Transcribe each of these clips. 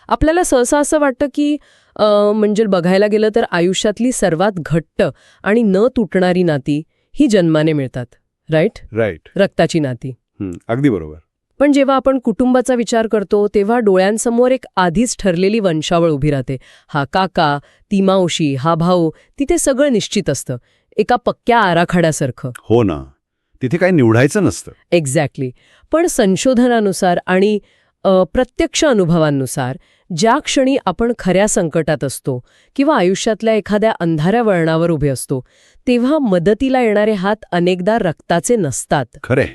आपल्याला सहसा असं वाटतं की म्हणजे बघायला गेलं तर आयुष्यातली सर्वात घट्ट आणि न तुटणारी नाती ही जन्माने मिळतात, राईट? राईट. रक्ताची नाती. अगदी बरोबर. पण जेव्हा आपण कुटुंबाचा विचार करतो तेव्हा डोळ्यांसमोर एक आधीच ठरलेली वंशावळ उभी राहते. हा काका, ती मावशी, हा भाऊ, तिथे सगळं निश्चित असतं, एका पक्क्या आराखड्यासारखं. हो ना, तिथे काही निवडायचं नसतं. एक्झॅक्टली. पण संशोधनानुसार आणि प्रत्यक्ष अनुभवांनुसार ज्या क्षणी आपण खऱ्या संकटात असतो किंवा आयुष्यातल्या एखाद्या अंधाऱ्या वळणावर उभे असतो तेव्हा मदतीला येणारे हात अनेकदा रक्ताचे नसतात. खरे,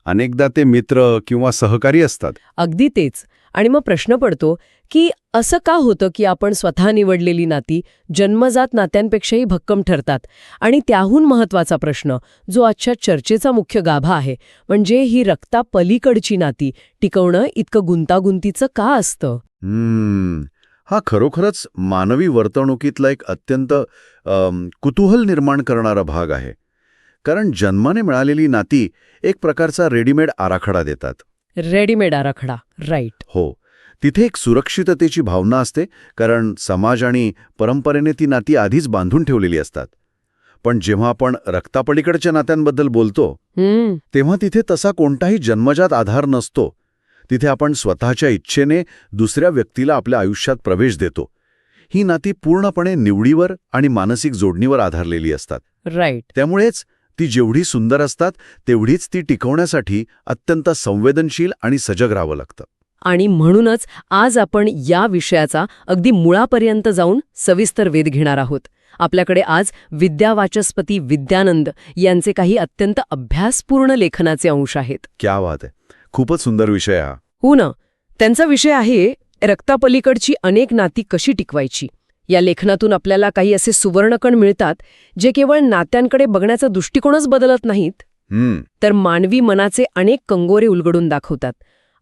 अनेकदा ते मित्र किंवा सहकारी असतात. अगदी तेच. आणि मग प्रश्न पडतो की असं का होतं की आपण स्वतः निवडलेली नाती जन्मजात नात्यांपेक्षाही भक्कम ठरतात. आणि त्याहून महत्वाचा प्रश्न जो आजच्या चर्चेचा मुख्य गाभा आहे, म्हणजे ही रक्तापलीकडची नाती टिकवणं इतकं गुंतागुंतीचं का असतं? हा खरोखरच मानवी वर्तणुकीतला एक अत्यंत कुतूहल निर्माण करणारा भाग आहे. कारण जन्माने मिळालेली नाती एक प्रकारचा रेडीमेड आराखडा देतात. रेडीमेड आराखडा, राईट. हो, तिथे एक सुरक्षिततेची भावना असते, कारण समाज आणि परंपरेने ती नाती आधीच बांधून ठेवलेली असतात. पण जेव्हा आपण रक्तापलीकडच्या नात्यांबद्दल बोलतो तेव्हा तिथे तसा कोणताही जन्मजात आधार नसतो. तिथे आपण स्वतःच्या इच्छेने दुसऱ्या व्यक्तीला आपल्या आयुष्यात प्रवेश देतो. ही नाती पूर्णपणे निवडीवर आणि मानसिक जोडणीवर आधारलेली असतात. राईट. त्यामुळेच ती जेवढी सुंदर असतात तेवढीच ती टिकवण्यासाठी अत्यंत संवेदनशील आणि सजग राहावं लागतं. आणि म्हणूनच आज आपण या विषयाचा अगदी मुळापर्यंत जाऊन सविस्तर वेध घेणार आहोत. आपल्याकडे आज विद्यावाचस्पती विद्यानंद यांचे काही अत्यंत अभ्यासपूर्ण लेखनाचे अंश आहेत. क्या बात आहे, खूपच सुंदर विषय हा. हो ना. त्यांचा विषय आहे रक्तापलीकडची अनेक नाती कशी टिकवायची. या लेखनातून आपल्याला काही असे सुवर्णकण मिळतात जे केवळ नात्यांकडे बघण्याचा दृष्टिकोनच बदलत नाहीत, तर मानवी मनाचे अनेक कंगोरे उलगडून दाखवतात.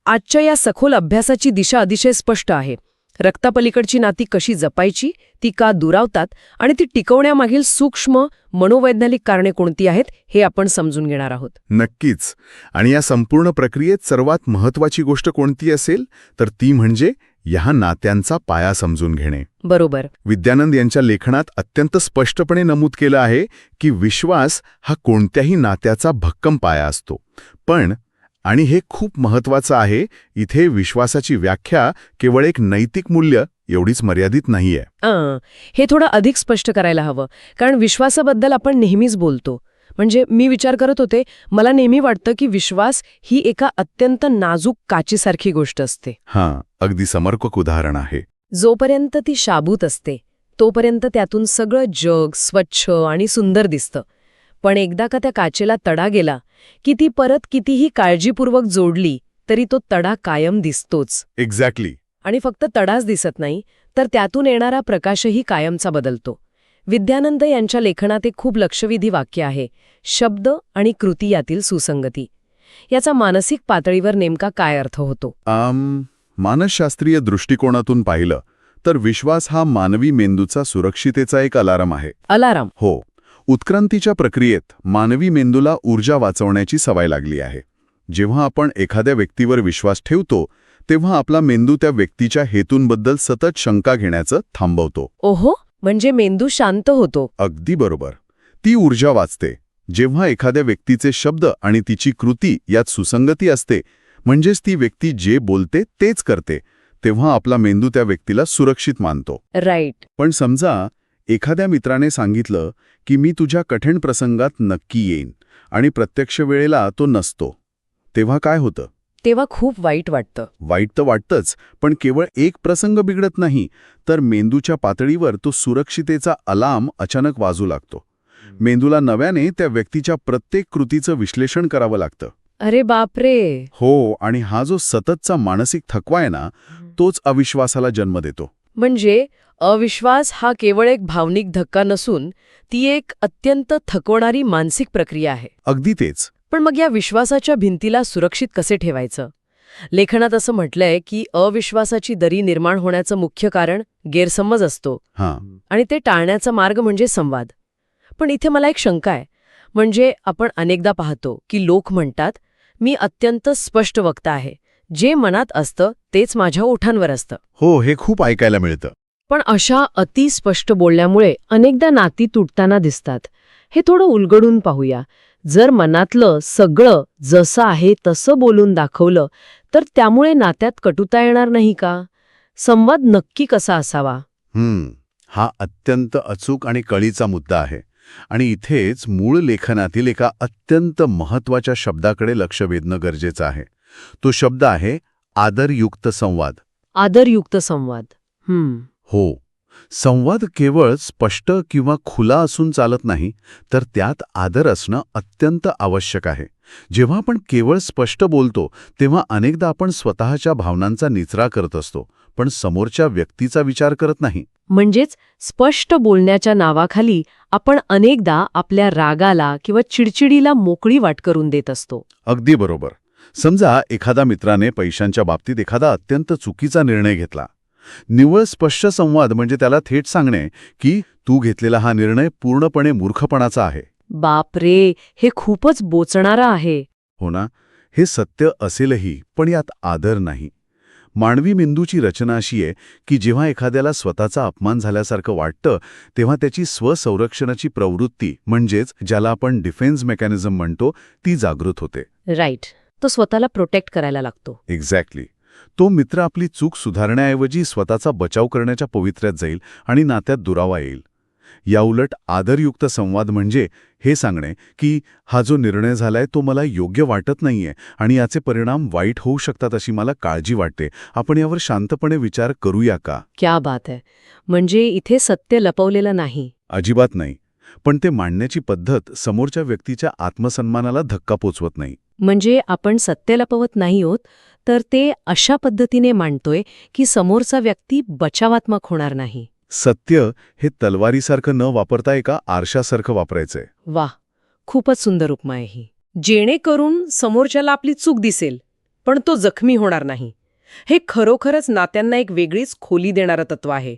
आजच्या या सखोल अभ्यासाची दिशा अतिशय स्पष्ट आहे. रक्तापलीकडची नाती कशी जपायची, ती का दुरावतात आणि ती टिकवण्यामागील सूक्ष्म मनोवैज्ञानिक कारणे कोणती आहेत हे आपण समजून घेणार आहोत. नक्कीच. आणि या संपूर्ण प्रक्रियेत सर्वात महत्त्वाची गोष्ट कोणती असेल तर ती म्हणजे या नात्यांचा पाया समजून घेणे. बरोबर. विद्यानंद यांच्या लेखनात अत्यंत स्पष्टपणे नमूद केलं आहे की विश्वास हा कोणत्याही नात्याचा भक्कम पाया असतो. पण आणि हे खूप महत्त्वाचं आहे, इथे विश्वासाची व्याख्या केवळ एक नैतिक मूल्य एवढीच मर्यादित नाहीये. हे थोडं अधिक स्पष्ट करायला हवं, कारण विश्वासाबद्दल आपण नेहमीच बोलतो. म्हणजे मी विचार करत होते, मला नेहमी वाटतं की विश्वास ही एका अत्यंत नाजूक काचीसारखी गोष्ट असते. अगदी समर्पक उदाहरण आहे. जोपर्यंत ती शाबूत असते तोपर्यंत त्यातून सगळं जग स्वच्छ आणि सुंदर दिसतं. पण एकदा का त्या काचेला तडा गेला की ती परत कितीही काळजीपूर्वक जोडली तरी तो तडा कायम दिसतोच. एक्झॅक्टली. आणि फक्त तडाच दिसत नाही, तर त्यातून येणारा प्रकाशही कायमचा बदलतो. विद्यानंद यांच्या लेखनात एक खूप लक्षवेधी वाक्य आहे, शब्द आणि कृती यातील सुसंगती. याचा मानसिक पातळीवर नेमका काय अर्थ होतो? मानसशास्त्रीय दृष्टिकोनातून पाहिलं तर विश्वास हा मानवी मेंदूचा सुरक्षितेचा एक अलार्म आहे. अलार्म? हो. उत्क्रांतीच्या प्रक्रियेत मानवी मेंदूला ऊर्जा वाचवण्याची सवय लागली आहे. जेव्हा आपण एखाद्या व्यक्तीवर विश्वास ठेवतो तेव्हा आपला मेंदू त्या व्यक्तीच्या हेतूंबद्दल सतत शंका घेण्याचं थांबवतो. ओहो, म्हणजे मेंदू शांत होतो. अगदी बरोबर. ती ऊर्जा वाचते जेव्हा एखाद्या व्यक्तीचे शब्द आणि तिची कृती यात सुसंगती असते, म्हणजेच ती व्यक्ती जे बोलते तेच करते, तेव्हा आपला मेंदू त्या व्यक्तीला सुरक्षित मानतो. राईट. पण समजा एखाद्या मित्राने सांगितलं की मी तुझ्या कठीण प्रसंगात नक्की येईन आणि प्रत्यक्ष वेळेला तो नसतो, तेव्हा काय होतं? तेव्हा खूप वाईट वाटतं. वाईट तर वाटतंच, पण केवळ एक प्रसंग बिघडत नाही, तर मेंदूच्या पातळीवर तो सुरक्षितेचा अलार्म अचानक वाजू लागतो. मेंदूला नव्याने त्या व्यक्तीच्या प्रत्येक कृतीचं विश्लेषण करावं लागतं. अरे बापरे. हो, आणि हा जो सततचा मानसिक थकवा आहे ना, तोच अविश्वासाला जन्म देतो. म्हणजे अविश्वास हा केवळ एक भावनिक धक्का नसून ती एक अत्यंत थकवणारी मानसिक प्रक्रिया आहे. अगदी तेच. पण मग या विश्वासाच्या भिंतीला सुरक्षित कसे ठेवायचं? लेखनात असं म्हटलंय की अविश्वासाची दरी निर्माण होण्याचं मुख्य कारण गैरसमज असतो आणि ते टाळण्याचा मार्ग म्हणजे संवाद. पण इथे मला एक शंका आहे. म्हणजे आपण अनेकदा पाहतो की लोक म्हणतात, मी अत्यंत स्पष्ट वक्ता आहे, जे मनात असतं तेच माझ्या ओठांवर असतं. हो, हे खूप ऐकायला मिळतं. पण अशा अतिस्पष्ट बोलण्यामुळे अनेकदा नाती तुटताना दिसतात. हे थोडं उलगडून पाहूया. जर मनातलं सगळं जसं आहे तसं बोलून दाखवलं तर त्यामुळे नात्यात कटुता येणार नाही का? संवाद नक्की कसा असावा? हा अत्यंत अचूक आणि कळीचा मुद्दा आहे. आणि इथेच मूळ लेखनातील एका अत्यंत महत्वाच्या शब्दाकडे लक्ष वेधणं गरजेचं आहे. तो शब्द आहे आदरयुक्त संवाद. आदरयुक्त संवाद. हो, संवाद केवळ स्पष्ट किंवा खुला असून चालत नाही, तर त्यात आदर असणं अत्यंत आवश्यक आहे. जेव्हा आपण केवळ स्पष्ट बोलतो तेव्हा अनेकदा आपण स्वतःच्या भावनांचा निचरा करत असतो, पण समोरच्या व्यक्तीचा विचार करत नाही. म्हणजेच स्पष्ट बोलण्याच्या नावाखाली आपण अनेकदा आपल्या रागाला किंवा चिडचिडीला मोकळी वाट करून देत असतो. अगदी बरोबर. समजा एखादा मित्राने पैशांच्या बाबतीत एखादा अत्यंत चुकीचा निर्णय घेतला. निव्वळ स्पष्ट संवाद म्हणजे त्याला थेट सांगणे की तू घेतलेला हा निर्णय पूर्णपणे मूर्खपणाचा आहे. बापरे, हे खूपच बोचणारं आहे. हो ना, हे सत्य असेलही, पण यात आदर नाही. मानवी मेंदूची रचना अशी आहे की जेव्हा एखाद्याला स्वतःचा अपमान झाल्यासारखं वाटतं तेव्हा त्याची स्वसंरक्षणाची प्रवृत्ती म्हणजेच ज्याला आपण डिफेन्स मेकॅनिझम म्हणतो ती जागृत होते. राईट. तो स्वतःला प्रोटेक्ट करायला लागतो. एक्झॅक्टली. तो मित्र आपली चूक सुधारण्याऐवजी स्वतःचा बचाव करण्याच्या पवित्र्यात जाईल आणि नात्यात दुरावा येईल. याउलट आदरयुक्त संवाद म्हणजे हे सांगणे की हा जो निर्णय झालाय तो मला योग्य वाटत नाहीये आणि याचे परिणाम वाईट होऊ शकतात अशी मला काळजी वाटते. आपण यावर शांतपणे विचार करूया का? क्या बात आहे. म्हणजे इथे सत्य लपवलेलं नाही. अजिबात नाही. पण ते मांडण्याची पद्धत समोरच्या व्यक्तीच्या आत्मसन्मानाला धक्का पोचवत नाही. म्हणजे आपण सत्य लपवत नाही आहोत, तर ते अशा पद्धतीने मांडतोय की समोरचा व्यक्ती बचावात्मक होणार नाही. सत्य हे तलवारीसारखं न वापरता एका आरशासारखं वापरायचंय. वाह, खूपच सुंदर उपमा आहे ही. जेणेकरून समोरच्याला आपली चूक दिसेल, पण तो जखमी होणार नाही. हे खरोखरच नात्यांना एक वेगळीच खोली देणारं तत्व आहे.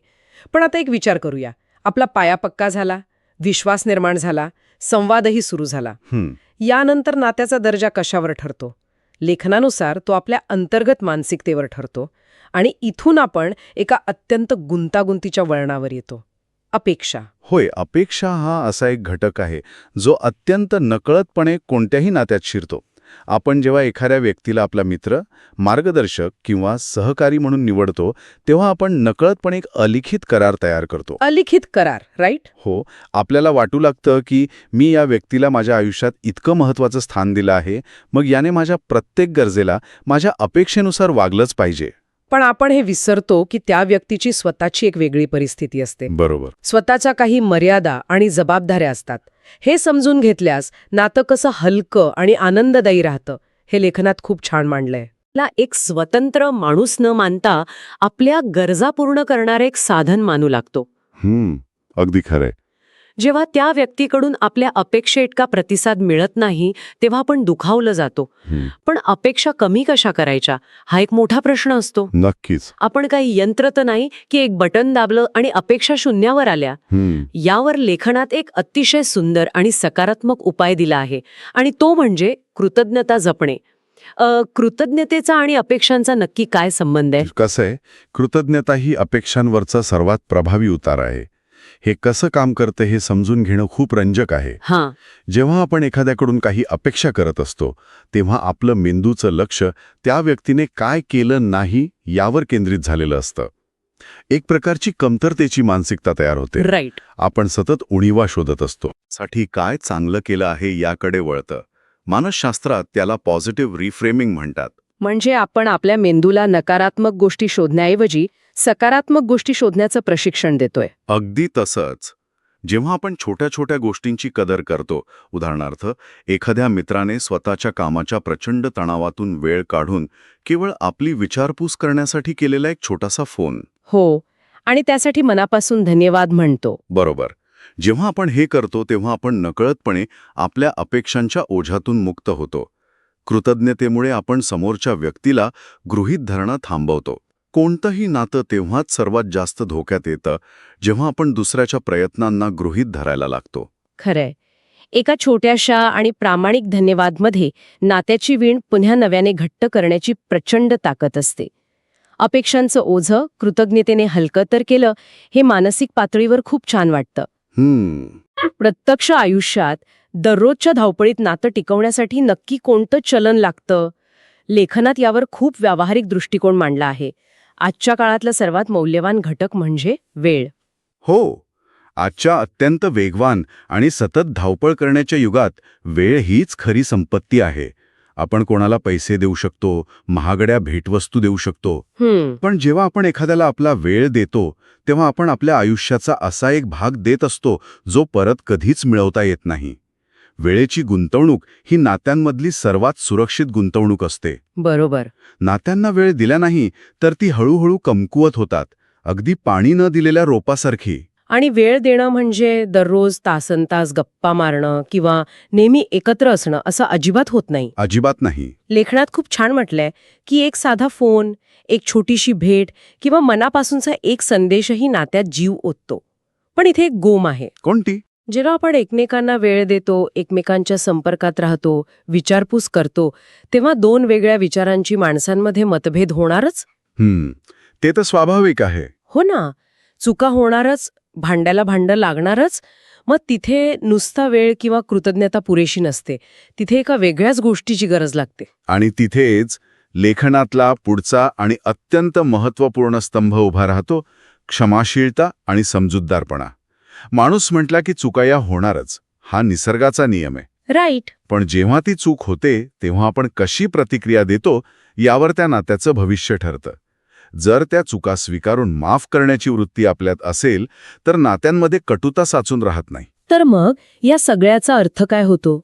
पण आता एक विचार करूया. आपला पाया पक्का झाला, विश्वास निर्माण झाला, संवादही सुरू झाला. यानंतर नात्याचा दर्जा कशावर ठरतो? लेखनानुसार तो आपल्या अंतर्गत मानसिकतेवर ठरतो. आणि इथून आपण एका अत्यंत गुंतागुंतीच्या वळणावर येतो. अपेक्षा. होय, अपेक्षा हा असा एक घटक आहे जो अत्यंत नकळतपणे कोणत्याही नात्यात शिरतो. आपण जेव्हा एखाद्या व्यक्तीला आपला मित्र, मार्गदर्शक किंवा सहकारी म्हणून निवडतो तेव्हा आपण नकळतपणे एक अलिखित करार तयार करतो. अलिखित करार, राईट? हो, आपल्याला वाटू लागतं की मी या व्यक्तीला माझ्या आयुष्यात इतकं महत्त्वाचं स्थान दिलं आहे, मग याने माझ्या प्रत्येक गरजेला माझ्या अपेक्षेनुसार वागलंच पाहिजे. पण आपण हे विसरतो की त्या व्यक्तीची स्वतःची एक वेगळी परिस्थिती असते. बरोबर. स्वतःच्या काही मर्यादा आणि जबाबदाऱ्या असतात. हे समजून घेतल्यास नातं कसं हलकं आणि आनंददायी राहतं हे लेखनात खूप छान मांडलंय. ला एक स्वतंत्र माणूस न मानता आपल्या गरजा पूर्ण करणारे एक साधन मानू लागतो. अगदी खरंय. जेव्हा त्या व्यक्तीकडून आपल्या अपेक्षेइतका प्रतिसाद मिळत नाही तेव्हा आपण दुखावलं जातो. पण अपेक्षा कमी कशा करायच्या हा एक मोठा प्रश्न असतो. नक्कीच. आपण काही यंत्र तर नाही की एक बटन दाबलं आणि अपेक्षा शून्यावर आल्या. यावर लेखनात एक अतिशय सुंदर आणि सकारात्मक उपाय दिला आहे आणि तो म्हणजे कृतज्ञता जपणे. कृतज्ञतेचा आणि अपेक्षांचा नक्की काय संबंध आहे? कसं आहे, कृतज्ञता ही अपेक्षांवरचा सर्वात प्रभावी उतार आहे. हे कसं काम करतं हे समजून घेणं खूप रंजक आहे. जेव्हा आपण एखाद्याकडून काही अपेक्षा करत असतो तेव्हा आपलं मेंदूचं लक्ष त्या व्यक्तीने काय केलं नाही यावर केंद्रित झालेलं असतं. एक प्रकारची कमतरतेची मानसिकता तयार होते. राईट. आपण सतत उणीवा शोधत असतो. साठी काय चांगलं केलं आहे याकडे वळतं. मानसशास्त्रात त्याला पॉझिटिव्ह रिफ्रेमिंग म्हणतात. म्हणजे आपण आपल्या मेंदूला नकारात्मक गोष्टी शोधण्याऐवजी सकारात्मक गोष्टी शोधण्याचं प्रशिक्षण देतोय. अगदी तसंच. जेव्हा आपण छोट्या छोट्या गोष्टींची कदर करतो, उदाहरणार्थ एखाद्या मित्राने स्वतःच्या कामाच्या प्रचंड तणावातून वेळ काढून केवळ आपली विचारपूस करण्यासाठी केलेला एक छोटासा फोन. हो, आणि त्यासाठी मनापासून धन्यवाद म्हणतो. बरोबर. जेव्हा आपण हे करतो तेव्हा आपण नकळतपणे आपल्या अपेक्षांच्या ओझ्यातून मुक्त होतो. कृतज्ञतेमुळे आपण समोरच्या व्यक्तीला गृहीत धरणं थांबवतो. कोणतंही नातं तेव्हाच सर्वात जास्त धोक्यात येतं जेव्हा आपण दुसऱ्याच्या प्रयत्नांना गृहीत धरायला लागतो. खरंय. एका छोट्याशा आणि प्रामाणिक धन्यवादमध्ये नात्याची वीण पुन्हा नव्याने घट्ट करण्याची प्रचंड ताकद असते. अपेक्षांचं ओझं कृतज्ञतेने हलकं तर केलं, हे मानसिक पातळीवर खूप छान वाटतं. प्रत्यक्ष आयुष्यात दररोजच्या धावपळीत नातं टिकवण्यासाठी नक्की कोणतं चलन लागतं? लेखनात यावर खूप व्यावहारिक दृष्टिकोन मांडला आहे. आजच्या काळातला सर्वात मौल्यवान घटक म्हणजे वेळ. हो, आजच्या अत्यंत वेगवान आणि सतत धावपळ करण्याच्या युगात वेळ हीच खरी संपत्ती आहे. आपण कोणाला पैसे देऊ शकतो, महागड्या भेटवस्तू देऊ शकतो, पण जेव्हा आपण एखाद्याला आपला वेळ देतो तेव्हा आपण आपल्या आयुष्याचा असा एक भाग देत असतो जो परत कधीच मिळवता येत नाही. वेळेची गुंतवणूक ही नात्यांमधली सर्वात सुरक्षित गुंतवणूक असते. बरोबर. नात्यांना वेळ दिला नाही तर ती हळूहळू कमकुवत होतात, अगदी पाणी न दिलेल्या रोपासारखी. आणि वेळ देणं म्हणजे दररोज तासनतास गप्पा मारणं किंवा नेहमी एकत्र असणं असं अजिबात होत नाही. अजिबात नाही. लेखनात खूप छान म्हटलंय की एक साधा फोन, एक छोटीशी भेट किंवा मनापासूनचा एक संदेशही नात्यात जीव ओततो. पण इथे एक गोम आहे. कोणती? जेव्हा आपण एकमेकांना वेळ देतो, एकमेकांच्या संपर्कात राहतो, विचारपूस करतो, तेव्हा दोन वेगळ्या विचारांची माणसांमध्ये मतभेद होणारच. ते तर स्वाभाविक आहे. हो ना, चुका होणारच, भांड्याला भांडं लागणारच. मग तिथे नुसता वेळ किंवा कृतज्ञता पुरेशी नसते, तिथे एका वेगळ्याच गोष्टीची गरज लागते. आणि तिथेच लेखनातला पुढचा आणि अत्यंत महत्त्वपूर्ण स्तंभ उभा राहतो, क्षमाशीलता आणि समजूतदारपणा. माणूस म्हटला की चुका या होणारच, हा निसर्गाचा नियम आहे. राईट. पण जेव्हा ती चूक होते तेव्हा आपण कशी प्रतिक्रिया देतो यावर त्या नात्याचं भविष्य ठरतं. जर त्या चुका स्वीकारून माफ करण्याची वृत्ती आपल्यात असेल तर नात्यांमध्ये कटुता साचून राहत नाही. तर मग या सगळ्याचा अर्थ काय होतो?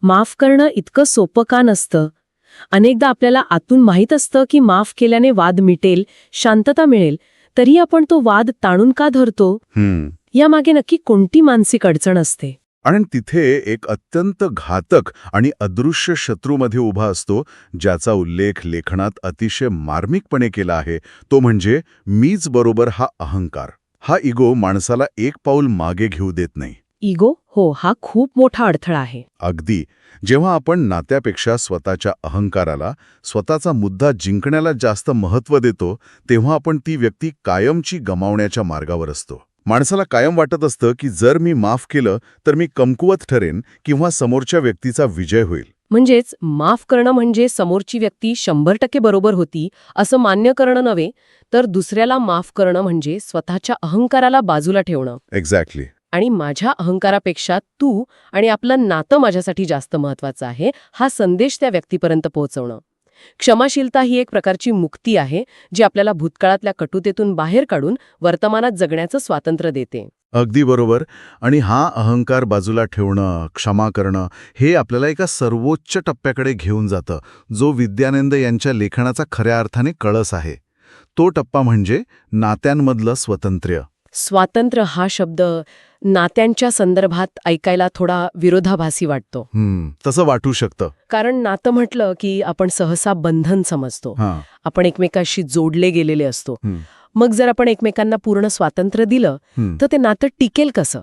माफ करणं इतकं सोपं का नसतं? अनेकदा आपल्याला आतून माहीत असतं की माफ केल्याने वाद मिटेल, शांतता मिळेल, तरी आपण तो वाद ताणून का धरतो? यामागे नक्की कोणती मानसिक अडचण असते? आणि तिथे एक अत्यंत घातक आणि अदृश्य शत्रूमध्ये उभा असतो, ज्याचा उल्लेख लेखनात अतिशय मार्मिकपणे केला आहे. तो म्हणजे मीच बरोबर हा अहंकार. हा इगो माणसाला एक पाऊल मागे घेऊ देत नाही. इगो? हो, हा खूप मोठा अडथळा आहे. अगदी. जेव्हा आपण नात्यापेक्षा स्वतःच्या अहंकाराला, स्वतःचा मुद्दा जिंकण्याला जास्त महत्त्व देतो, तेव्हा आपण ती व्यक्ती कायमची गमावण्याच्या मार्गावर असतो. माणसाला कायम वाटत असतं की जर मी माफ केलं तर मी कमकुवत ठरेन किंवा समोरच्या व्यक्तीचा विजय होईल. म्हणजेच माफ करणं म्हणजे समोरची व्यक्ती 100% बरोबर होती असं मान्य करणं नव्हे, तर दुसऱ्याला माफ करणं म्हणजे स्वतःच्या अहंकाराला बाजूला ठेवणं. एक्झॅक्टली. आणि माझ्या अहंकारापेक्षा तू आणि आपलं नातं माझ्यासाठी जास्त महत्वाचं आहे, हा संदेश त्या व्यक्तीपर्यंत पोहोचवणं. क्षमाशीलता ही एक प्रकारची मुक्ती आहे, जी आपल्याला भूतकाळातल्या कटुतेतून बाहेर काढून वर्तमानात जगण्याचं स्वातंत्र्य देते. अगदी बरोबर. आणि हा अहंकार बाजूला ठेवणं, क्षमा करणं, हे आपल्याला एका सर्वोच्च टप्प्याकडे घेऊन जातं, जो विद्यानंद यांच्या लेखनाचा खऱ्या अर्थाने कळस आहे. तो टप्पा म्हणजे नात्यांमधलं स्वातंत्र्य. स्वातंत्र्य हा शब्द नात्यांच्या संदर्भात ऐकायला थोडा विरोधाभासी वाटतो. तसं वाटू शकतं. कारण नातं म्हटलं की आपण सहसा बंधन समजतो. आपण एकमेकाशी जोडले गेलेले असतो. मग जर आपण एकमेकांना पूर्ण स्वातंत्र्य दिलं तर ते नातं टिकेल कसं?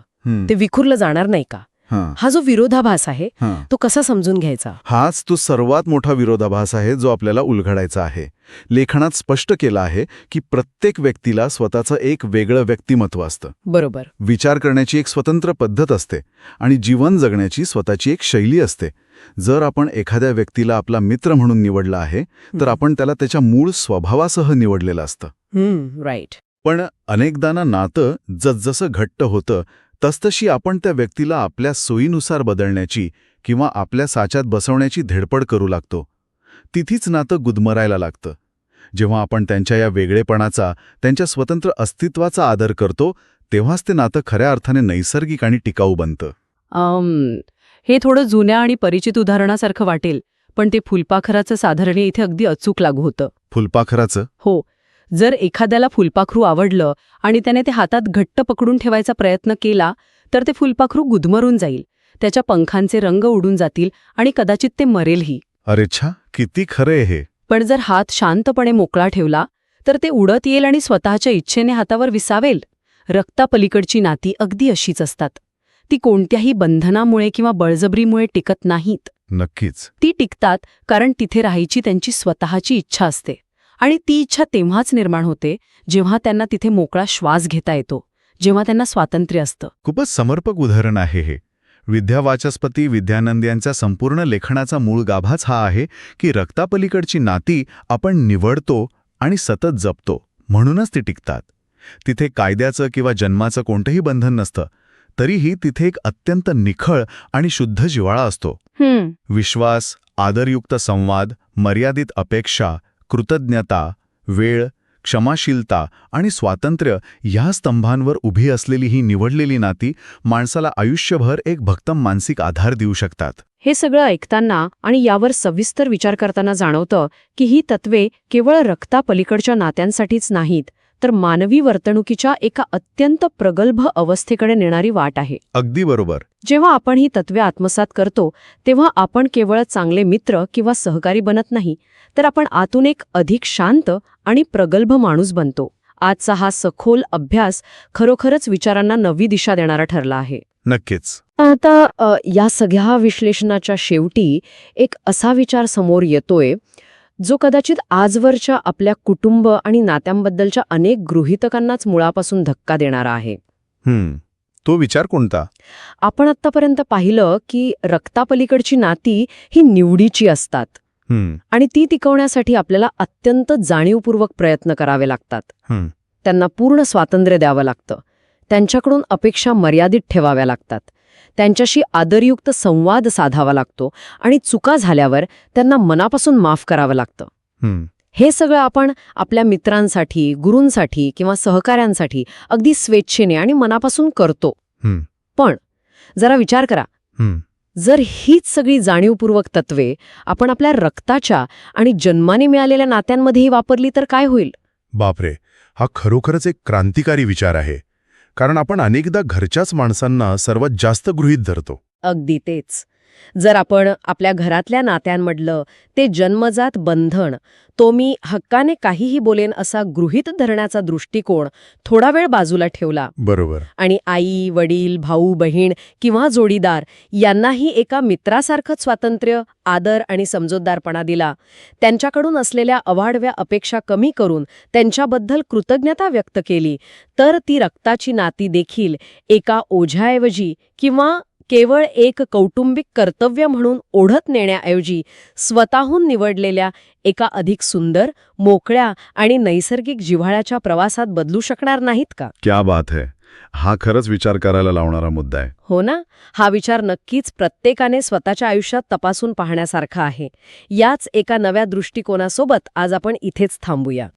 ते विखुरलं जाणार नाही का? हा जो विरोधाभास आहे तो कसा समजून घ्यायचा? हाच तो सर्वात मोठा विरोधाभास आहे जो आपल्याला उलगडायचा आहे. लेखनात स्पष्ट केलं आहे की प्रत्येक व्यक्तीला स्वतःचं एक वेगळं व्यक्तिमत्व असतं. बरोबर. विचार करण्याची एक स्वतंत्र पद्धत असते आणि जीवन जगण्याची स्वतःची एक शैली असते. जर आपण एखाद्या व्यक्तीला आपला मित्र म्हणून निवडला आहे तर आपण त्याला त्याच्या मूळ स्वभावासह निवडलेलं असतं. राईट. पण अनेकदा नातं जसजसं घट्ट होतं तसतशी आपण त्या व्यक्तीला आपल्या सोयीनुसार बदलण्याची किंवा आपल्या साच्यात बसवण्याची धडपड करू लागतो. तिथीच नातं गुदमरायला लागतं. जेव्हा आपण त्यांच्या या वेगळेपणाचा, त्यांच्या स्वतंत्र अस्तित्वाचा आदर करतो तेव्हाच ते नातं खऱ्या अर्थाने नैसर्गिक आणि टिकाऊ बनतं. हे थोडं जुन्या आणि परिचित उदाहरणासारखं वाटेल, पण ते फुलपाखराचं साधारण इथे अगदी अचूक लागू होतं. फुलपाखराचं? हो. जर एखाद्याला फुलपाखरू आवडलं आणि त्याने ते हातात घट्ट पकडून ठेवायचा प्रयत्न केला तर ते फुलपाखरू गुदमरून जाईल, त्याच्या पंखांचे रंग उडून जातील आणि कदाचित ते मरेलही. अरे छा, किती खरं हे. पण जर हात शांतपणे मोकळा ठेवला तर ते उडत येईल आणि स्वतःच्या इच्छेने हातावर विसावेल. रक्तापलीकडची नाती अगदी अशीच असतात. ती कोणत्याही बंधनामुळे किंवा बळजबरीमुळे टिकत नाहीत. नक्कीच. ती टिकतात कारण तिथे राहायची त्यांची स्वतःची इच्छा असते. आणि ती इच्छा तेव्हाच निर्माण होते जेव्हा त्यांना तिथे मोकळा श्वास घेता येतो, जेव्हा त्यांना स्वातंत्र्य असतं. खूपच समर्पक उदाहरण आहे हे. विद्यावाचस्पती विद्यानंद यांच्या संपूर्ण लेखनाचा मूळ गाभाच हा आहे की रक्तापलीकडची नाती आपण निवडतो आणि सतत जपतो, म्हणूनच ती टिकतात. तिथे कायद्याचं किंवा जन्माचं कोणतंही बंधन नसतं, तरीही तिथे एक अत्यंत निखळ आणि शुद्ध जिव्हाळा असतो. विश्वास, आदरयुक्त संवाद, मर्यादित अपेक्षा, कृतज्ञता, वेळ, क्षमाशीलता आणि स्वातंत्र्य या स्तंभांवर उभी असलेली ही निवडलेली नाती माणसाला आयुष्यभर एक भक्कम मानसिक आधार देऊ शकतात. हे सगळं ऐकताना आणि यावर सविस्तर विचार करताना जाणवतं की ही तत्वे केवळ रक्तापलीकडच्या नात्यांसाठीच नाहीत, तर मानवी वर्तणुकीच्या एका अत्यंत प्रगल्भ अवस्थेकडे नेणारी वाट आहे. अगदी बरोबर. जेव्हा आपण ही तत्वे आत्मसात करतो तेव्हा आपण केवळ चांगले मित्र किंवा सहकारी बनत नाही, तर आपण आतून एक अधिक शांत आणि प्रगल्भ माणूस बनतो. आजचा हा सखोल अभ्यास खरोखरच विचारांना नवी दिशा देणारा ठरला आहे. नक्कीच. आता या सगळ्या विश्लेषणाच्या शेवटी एक असा विचार समोर येतोय जो कदाचित आजवरच्या आपल्या कुटुंब आणि नात्यांबद्दलच्या अनेक गृहीतकांनाच मुळापासून धक्का देणारा आहे. तो विचार कोणता? आपण आत्तापर्यंत पाहिलं की रक्तापलीकडची नाती ही निवडीची असतात आणि ती टिकवण्यासाठी आपल्याला अत्यंत जाणीवपूर्वक प्रयत्न करावे लागतात. त्यांना पूर्ण स्वातंत्र्य द्यावं लागतं, त्यांच्याकडून अपेक्षा मर्यादित ठेवाव्या लागतात, त्यांच्याशी आदरयुक्त संवाद साधावा लागतो आणि चुका झाल्यावर त्यांना मनापासून माफ करावं लागतं. हे सगळं आपण आपल्या मित्रांसाठी, गुरूंसाठी किंवा सहकाऱ्यांसाठी अगदी स्वेच्छेने आणि मनापासून करतो. पण जरा विचार करा, जर हीच सगळी जाणीवपूर्वक तत्वे आपण आपल्या रक्ताच्या आणि जन्माने मिळालेल्या नात्यांमध्येही वापरली तर काय होईल? बापरे, हा खरोखरच एक क्रांतिकारी विचार आहे. कारण आपण अनेकदा घरच्याच माणसांना सर्वात जास्त गृहीत धरतो. अगदी तेच. जर आपण आपल्या घरातल्या नात्यांमधलं ते जन्मजात बंधन, तो मी हक्काने काहीही बोलेन असा गृहीत धरण्याचा दृष्टिकोन थोडा वेळ बाजूला ठेवला, बरोबर, आणि आई, वडील, भाऊ, बहीण किंवा जोडीदार यांनाही एका मित्रासारखंच स्वातंत्र्य, आदर आणि समजूतदारपणा दिला, त्यांच्याकडून असलेल्या अवाढव्य अपेक्षा कमी करून त्यांच्याबद्दल कृतज्ञता व्यक्त केली, तर ती रक्ताची नाती देखील एका ओझ्याऐवजी किंवा केवळ एक कौटुंबिक कर्तव्य म्हणून ओढत नेण्याऐवजी स्वतःहून निवडलेल्या एका अधिक सुंदर, मोकळ्या आणि नैसर्गिक जिव्हाळ्याच्या प्रवासात बदलू शकणार नाहीत का? क्या बात है. हा खरंच विचार करायला लावणारा मुद्दा आहे. हो ना? हा विचार नक्कीच प्रत्येकाने स्वतःच्या आयुष्यात तपासून पाहण्यासारखा आहे. याच एका नव्या दृष्टिकोनासोबत आज आपण इथेच थांबूया.